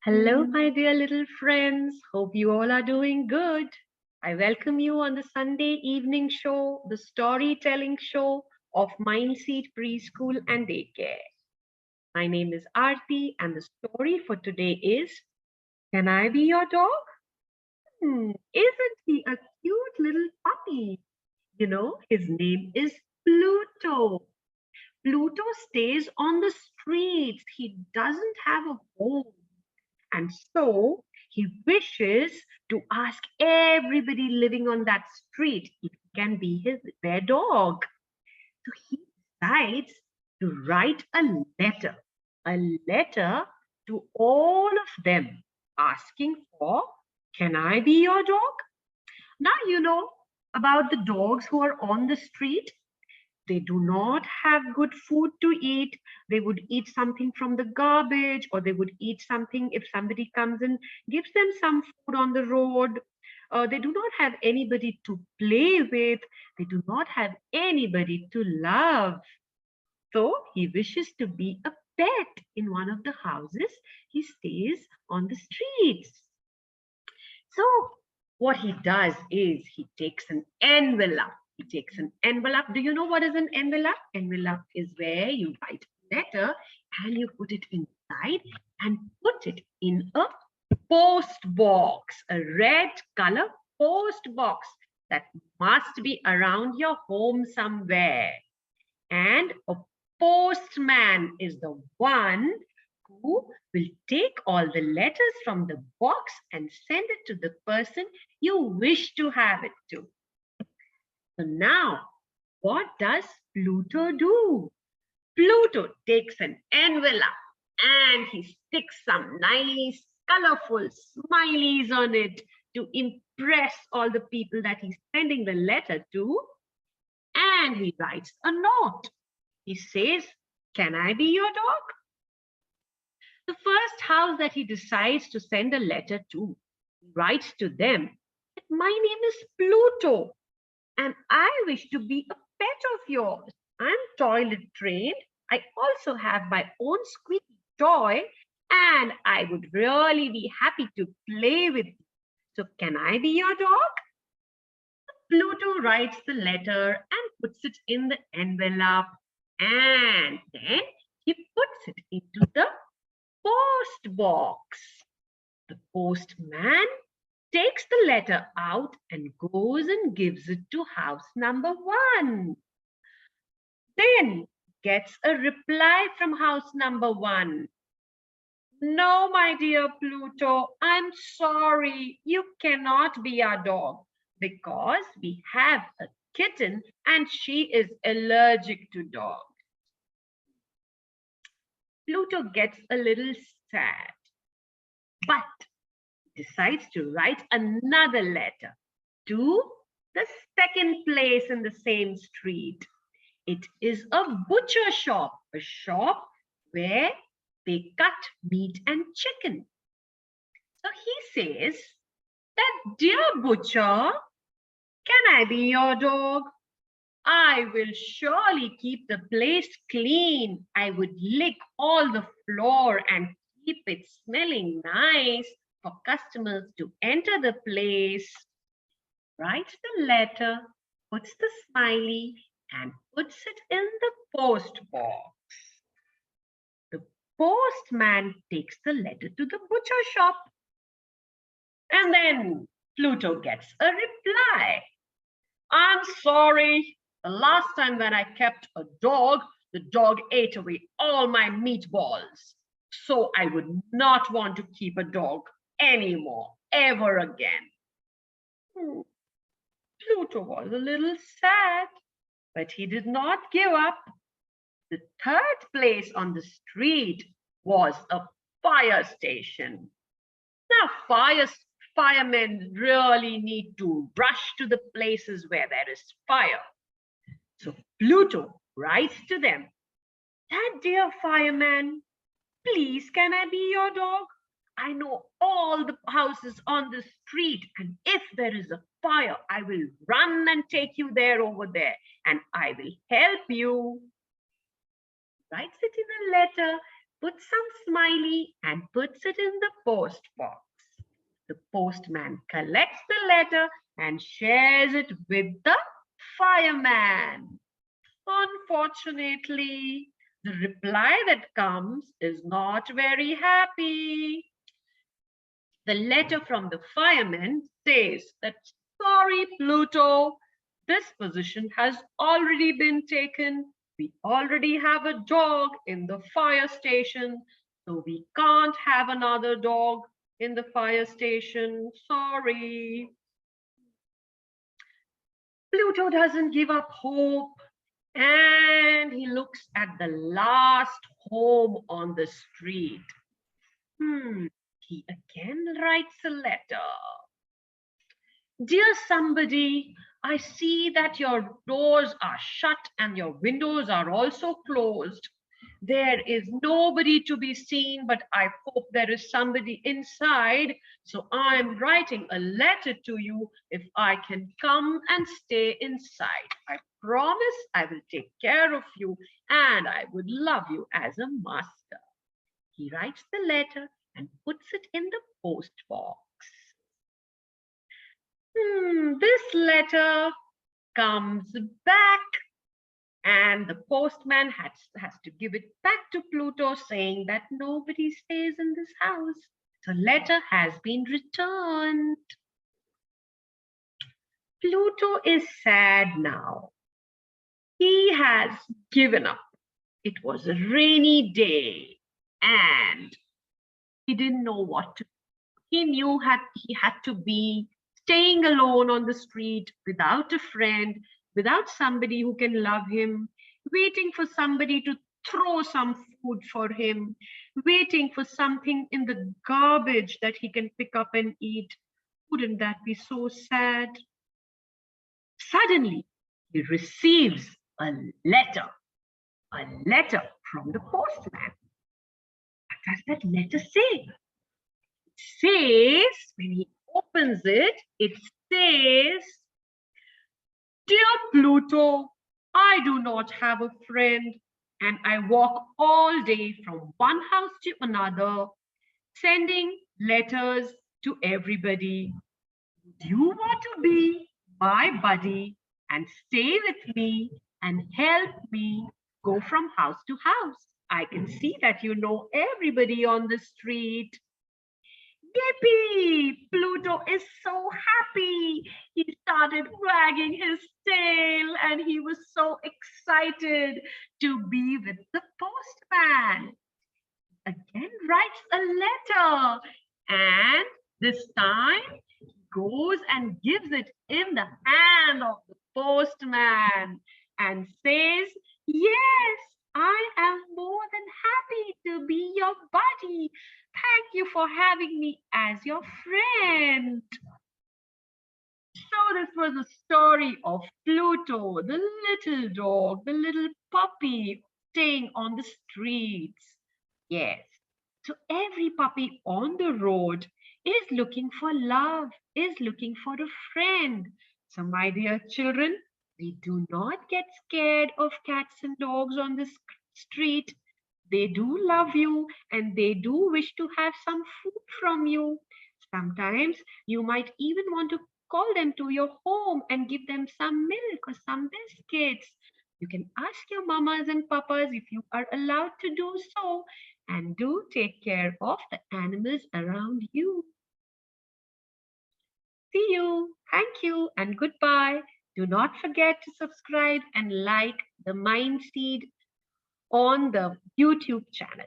Hello, my dear little friends. Hope you all are doing good. I welcome you on the Sunday evening show, the storytelling show of Mindseed Preschool and Daycare. My name is Aarti, and the story for today is Can I Be Your Dog? Isn't he a cute little puppy? His name is Pluto. Pluto stays on the streets. He doesn't have a home. And so he wishes to ask everybody living on that street if he can be their dog. So he decides to write a letter to all of them asking for, Can I be your dog? Now you know about the dogs who are on the street. They do not have good food to eat. They would eat something from the garbage, or they would eat something if somebody comes and gives them some food on the road. They do not have anybody to play with. They do not have anybody to love. So he wishes to be a pet in one of the houses he stays on the streets. So what he does is he takes an envelope. He takes an envelope. Do you know what is an envelope? Envelope is where you write a letter and you put it inside and put it in a post box, a red color post box that must be around your home somewhere. And a postman is the one who will take all the letters from the box and send it to the person you wish to have it to. So now, what does Pluto do? Pluto takes an envelope and he sticks some nice, colorful smileys on it to impress all the people that he's sending the letter to. And he writes a note. He says, Can I be your dog? The first house that he decides to send a letter to, he writes to them, My name is Pluto, and I wish to be a pet of yours. I'm toilet trained. I also have my own squeaky toy, and I would really be happy to play with you. So can I be your dog? Pluto writes the letter and puts it in the envelope, and then he puts it into the post box. The postman takes the letter out and goes and gives it to house number 1. Then gets a reply from house number 1. No, my dear Pluto, I'm sorry, you cannot be our dog because we have a kitten and she is allergic to dogs. Pluto gets a little sad, but decides to write another letter to the second place in the same street. It is a butcher shop, a shop where they cut meat and chicken. So he says that, Dear butcher, can I be your dog? I will surely keep the place clean. I would lick all the floor and keep it smelling nice for customers to enter the place. Writes the letter, puts the smiley, and puts it in the post box. The postman takes the letter to the butcher shop. And then Pluto gets a reply. I'm sorry. The last time that I kept a dog, the dog ate away all my meatballs. So I would not want to keep a dog anymore, ever again. Pluto was a little sad, but he did not give up. The third place on the street was a fire station. Now, firemen really need to rush to the places where there is fire. So Pluto writes to them, that dear fireman, please can I be your dog? I know all the houses on the street, and if there is a fire, I will run and take you there over there, and I will help you. Writes it in a letter, puts some smiley and puts it in the post box. The postman collects the letter and shares it with the fireman. Unfortunately, the reply that comes is not very happy. The letter from the fireman says that, sorry, Pluto, this position has already been taken. We already have a dog in the fire station, so we can't have another dog in the fire station. Sorry. Pluto doesn't give up hope, and he looks at the last home on the street. He again writes a letter. Dear somebody, I see that your doors are shut and your windows are also closed. There is nobody to be seen, but I hope there is somebody inside. So I am writing a letter to you if I can come and stay inside. I promise I will take care of you and I would love you as a master. He writes the letter and puts it in the post box. This letter comes back and the postman has to give it back to Pluto saying that nobody stays in this house. The letter has been returned. Pluto is sad now. He has given up. It was a rainy day and he didn't know what to do. He knew he had to be staying alone on the street without a friend, without somebody who can love him, waiting for somebody to throw some food for him, waiting for something in the garbage that he can pick up and eat. Wouldn't that be so sad? Suddenly, he receives a letter from the postman. What does that letter say? It says, when he opens it, it says, Dear Pluto, I do not have a friend and I walk all day from one house to another, sending letters to everybody. Do you want to be my buddy and stay with me and help me go from house to house? I can see that you know everybody on the street. Yippee! Pluto is so happy. He started wagging his tail and he was so excited to be with the postman. Again writes a letter and this time he goes and gives it in the hand of the postman and says, yes, I am more than happy to be your buddy. Thank you for having me as your friend. So this was a story of Pluto, the little dog, the little puppy staying on the streets. Yes, so every puppy on the road is looking for love, is looking for a friend. So my dear children, we do not get scared of cats and dogs on the street. They do love you and they do wish to have some food from you. Sometimes you might even want to call them to your home and give them some milk or some biscuits. You can ask your mamas and papas if you are allowed to do so, and do take care of the animals around you. See you. Thank you and goodbye. Do not forget to subscribe and like the Mindseed on the YouTube channel.